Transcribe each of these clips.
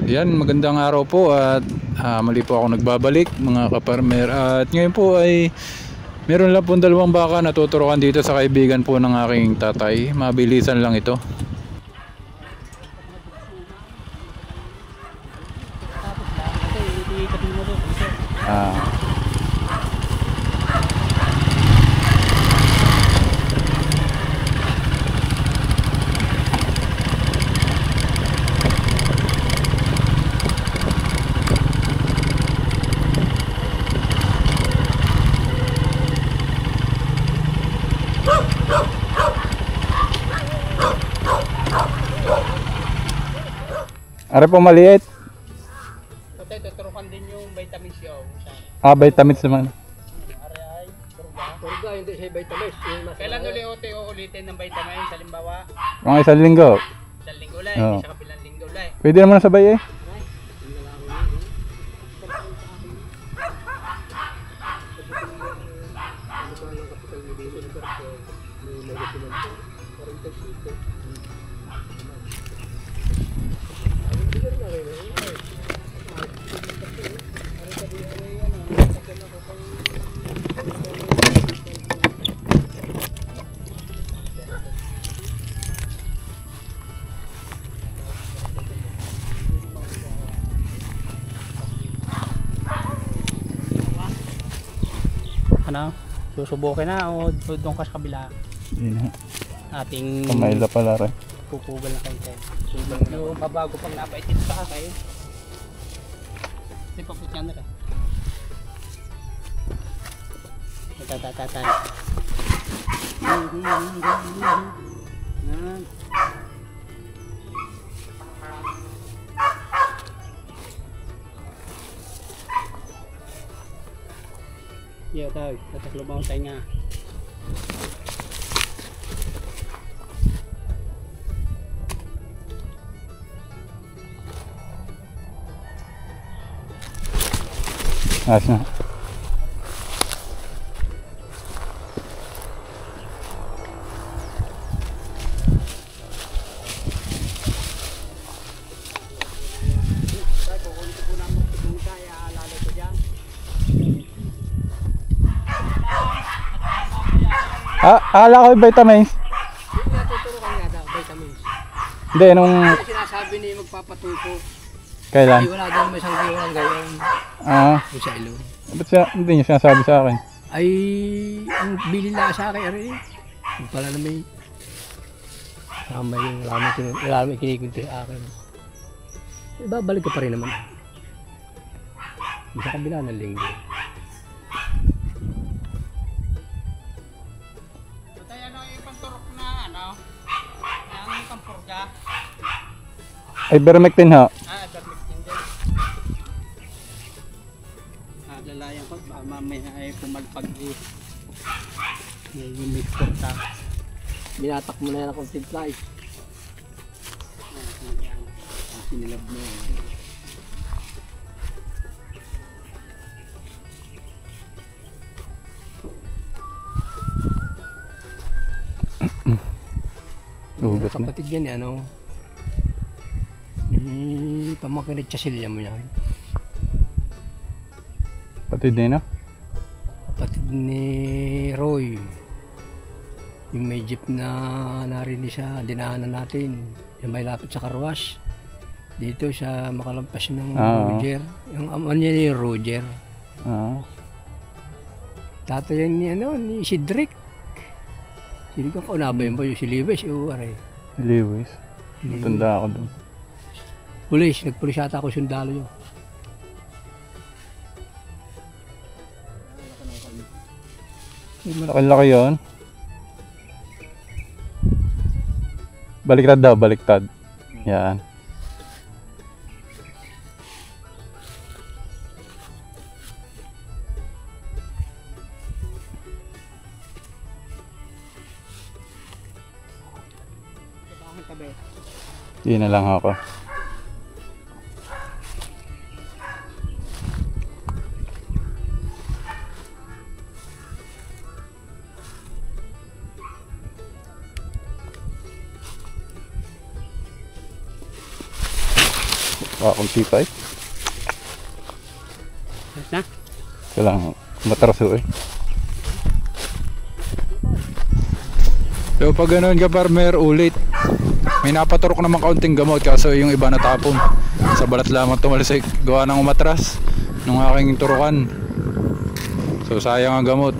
Yan, magandang araw po at muli po ako nagbabalik mga kaparmer. At ngayon po ay meron lang pong dalawang baka na tuturukan dito sa kaibigan po ng aking tatay. Mabilisan lang ito. Are po maliit. Patay, tuturukan din yung vitamins yun. Vitamins naman. Are ay, turga. Turga, hindi siya vitamins. Kailan ulitin ng vitamins? Halimbawa, Mga isang linggo. isang linggo lang, Oo. hindi sa kabilang linggo lang. Pwede naman sabay eh. Ano? Susubukin na o doon ka sa kabila? Yun na. Ating Kamayla pala rin. pupugal na kayo tayo. Yung babago pag napaitin sa kayo. Hindi pa po yan na rin. Tatatatan. Iya tayo, tataklubaw tayo nga. Ayos na. Akala ko yung vitamins. Yung natuturukan nga daw, vitamins. Hindi, nung Kasi sinasabi niya magpapatupo. kailan? Hindi wala daw may isang diwan gayon. Yung sa ilo. Ba't hindi niya sinasabi sa akin? Ay, ang bili na sa akin, ari. Yung pala na may tama yung wala naman kinikunti sa akin. Ibabalik ka pa rin naman. Sa kabila ng linggo. Patay ano yung panturok na ano? Ang pampurga. Ivermectin ho. Ivermectin din. Lalayan ko, mamaya ay pumalpag eh. Yung mix porta. Binatak mo na yan akong timpla eh. Sinilab mo. Ugat na. Kapatid yan eh, ano? Pamakinit sa silya mo yan. Pati din no? Kapatid ni Roy. Yung may jeep na narinig sa dinaanan natin. Yung may lapit sa karwas. Dito sa makalampas ng Roger. Yung ama niya ni Roger. Tatay yan ni, ano, ni Cedric. Sino ka kaunabay mo yung si Lewis? Lewis. Matanda ako doon. Pulis, nagpulis yata ako sundalo yun. Malaki-laki yun. Baliktad daw, baliktad. Yan. Hindi na lang ako. Akong tipay. Na? Kailangan matraso eh. So pag ganoon ka farmer, ulit. May napaturok naman kaunting gamot kaso yung iba natapon. Sa balat lamang tumalsik. Gawa ng umatras nung aking turukan. So sayang ang gamot.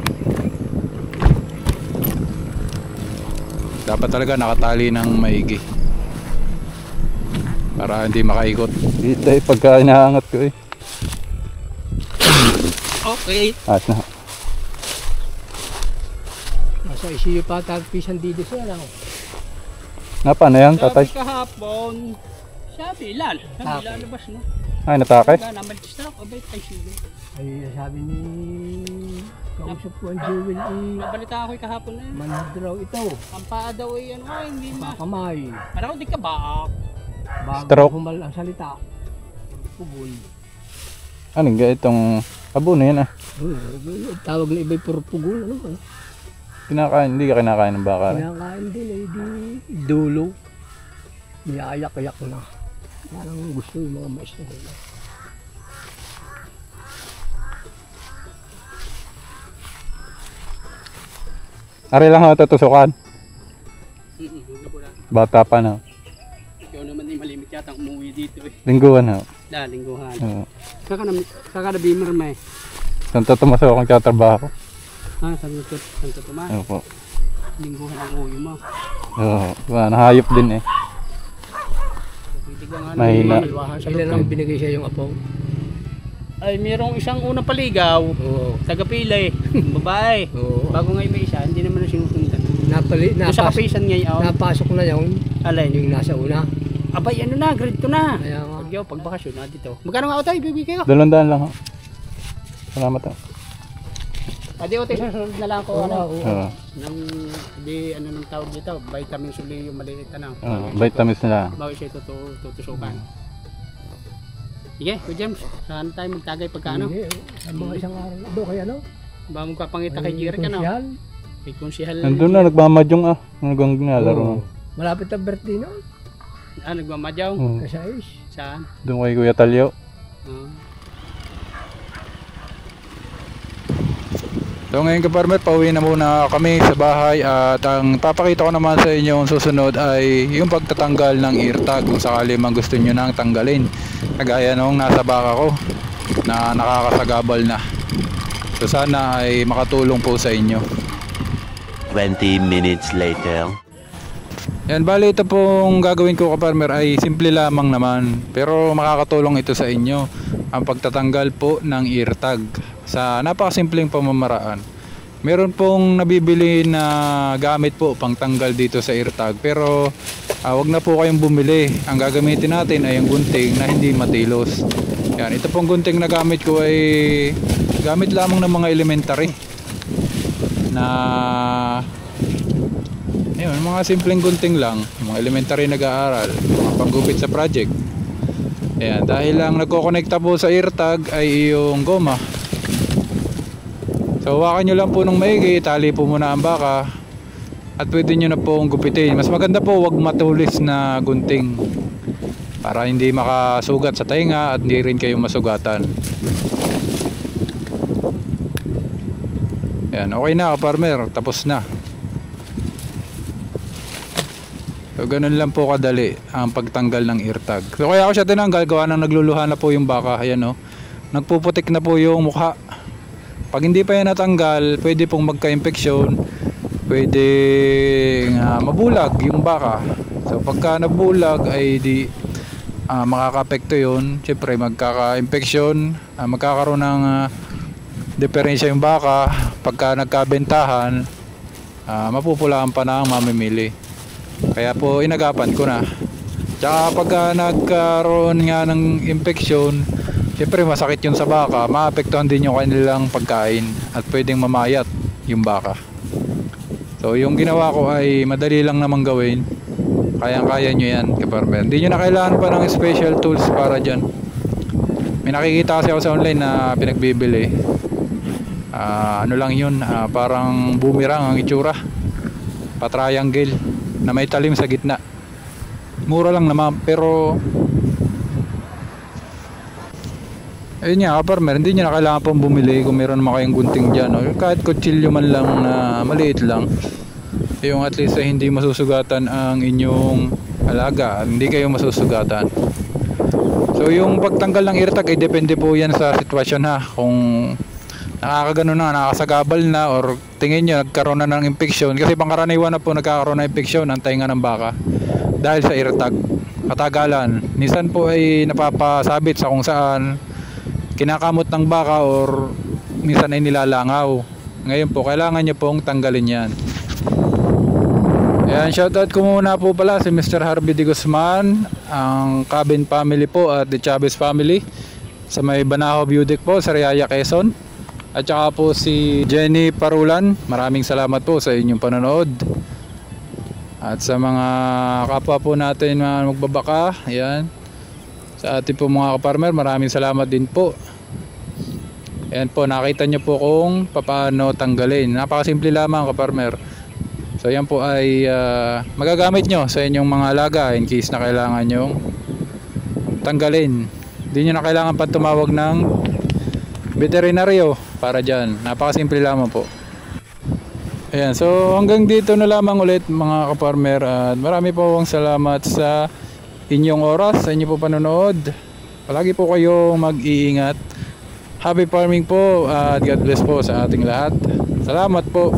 Dapat talaga nakatali ng maigi para hindi makaikot. Dito eh pagka inaangat ko eh. Okay. At na. Nasa isiyo pa tagpisan dito siya lang. Paano yan, tatay? Sabi kahapon, sabi ilan? Sabi lalabas no? Ay, natakay? Kaya naman distract, abay tayo silo. Ay, sabi ni kausap ko ang Jewel Nabalita ako kahapon na yun. manhid raw ito. Ang paa daw ay ano ay hindi na. Kamay. Parang di ka baak. Bago Stroke. humal ang salita. Pugol. Ano nga itong abo na yan ah? Tawag na iba'y puro pugol. Ano ba? Kinakain, hindi ka kinakain ng baka rin. Kinakain din ay di dulo. Niayak-ayak na. Yan ang gusto yung mga mais na nila. Ari lang ako tutusukan. Wala. Bata pa na. Ikaw naman ay malimit yata ang umuwi dito eh. Lingguan ha. Lingguhan. Oo. Saka na bimer may. Santo Tomaso akong katrabaho. Santo Tomas. Opo. Lingguhan ang uwi mo. Oo. Nahayop din eh. Pwede ka nga Mahina. Ilan ang binigay siya yung apo? Ay, mayroong isang unang paligaw. Oo. Taga-pilay. Babae. Oo. Bago ngayon may isa, hindi naman na sinusundan. Doon sa Napasok, kapisan ngayon. napasok na yung Alay. yung nasa una. Abay, ano na, grade 2 na. Kaya nga. Pag bakasyon na dito. Magkano nga tayo, bibigay ko? 200 lang ha. Salamat ha. Pwede ko tayo susunod na lang ko. Ano? Oo. Nang, di, ano nang tawag dito, vitamin suli yung maliit na. Oo. Vitamins na. Bago siya tutusukan. Sige, Kuya James, saan tayo magtagay pagkano? Hindi, ang mga isang araw na doon kaya no? Ba magpapangita kay Jerry ka no? Konsyal. Kay Konsihal. Nandun na, nagmamadyong ah. Hanggang ginalaro Oo. na. Malapit ang birthday no? Nagmamadyaw. Oo. Kasi ayos. Saan? Doon kay Kuya Talyo. So ngayon ka farmer, pauwi na muna kami sa bahay at ang papakita ko naman sa inyo ang susunod ay yung pagtatanggal ng ear tag kung sakali man gusto nyo nang tanggalin. Kagaya nung nasa baka ko na nakakasagabal na. So sana ay makatulong po sa inyo. 20 minutes later. Yan, bali ito pong gagawin ko ka farmer ay simple lamang naman pero makakatulong ito sa inyo ang pagtatanggal po ng ear tag sa napakasimpleng pamamaraan. Meron pong nabibili na gamit po pang tanggal dito sa ear tag pero wag na po kayong bumili. Ang gagamitin natin ay ang gunting na hindi matilos. Yan, ito pong gunting na gamit ko ay gamit lamang ng mga elementary na ayun, mga simpleng gunting lang, yung mga elementary nag-aaral, mga panggupit sa project. Ayan, dahil lang nagko-connecta po sa ear tag ay yung goma. So hawakan nyo lang po ng maigi, tali po muna ang baka at pwede nyo na pong gupitin. Mas maganda po wag matulis na gunting para hindi makasugat sa tainga at hindi rin kayo masugatan. Ayan, okay na farmer, tapos na. So ganun lang po kadali ang pagtanggal ng ear tag. So kaya ako siya tinanggal, gawa ng nagluluha na po yung baka. Ayan o, nagpuputik na po yung mukha. Pag hindi pa yan natanggal, pwede pong magka-infeksyon, pwede mabulag yung baka. So pagka nabulag ay di makaka-apekto yun. Siyempre magkaka-infeksyon, magkakaroon ng diferensya yung baka. Pagka nagkabentahan, mapupulaan pa na ang mamimili. Kaya po inagapan ko na. Tsaka pagka nagkaroon nga ng infeksyon, siyempre masakit yun sa baka, maapektuhan din yung kanilang pagkain at pwedeng mamayat yung baka. So yung ginawa ko ay madali lang naman gawin. Kayang-kaya nyo yan kaparmer. Hindi nyo na kailangan pa ng special tools para dyan. May nakikita kasi ako sa online na pinagbibili. Ano lang yun, parang boomerang ang itsura. Pa-triangle na may talim sa gitna. Mura lang naman pero ayun nga kaparmer, hindi nyo na kailangan pong bumili kung meron naman kayong gunting dyan, o kahit kutsilyo man lang na maliit lang, yung at least ay hindi masusugatan ang inyong alaga, hindi kayo masusugatan. So yung pagtanggal ng ear tag ay depende po yan sa sitwasyon ha, kung nakakagano na, nakasagabal na, or tingin nyo nagkaroon na ng infeksyon, kasi pangkaraniwan na po nagkakaroon ng infeksyon ang tainga ng baka dahil sa ear tag. Katagalan, minsan po ay napapasabit sa kung saan, kinakamot ng baka, or minsan ay nilalangaw. Ngayon po kailangan nyo pong tanggalin yan. Ayan, shoutout ko muna po pala si Mr. Harvey de Guzman, ang Cabin family po at the Chavez family sa may Banahaw Budic po sa Riyaya, Quezon. At saka po si Jenny Parulan, maraming salamat po sa inyong panonood. At sa mga kapwa po natin mga magbabaka, ayan, sa ating po mga kaparmer, maraming salamat din po. Ayan po, nakita nyo po kung paano tanggalin. Napakasimple lamang kaparmer. So yan po ay magagamit nyo sa inyong mga alaga in case na kailangan nyo tanggalin. Hindi nyo na kailangan pa tumawag ng veterinaryo para dyan. Napakasimple lamang po. Ayan, so hanggang dito na lamang ulit mga kaparmer, at marami po akong salamat sa inyong oras, sa inyong po panonood. Palagi po kayong mag-iingat. Happy farming po at God bless po sa ating lahat. Salamat po.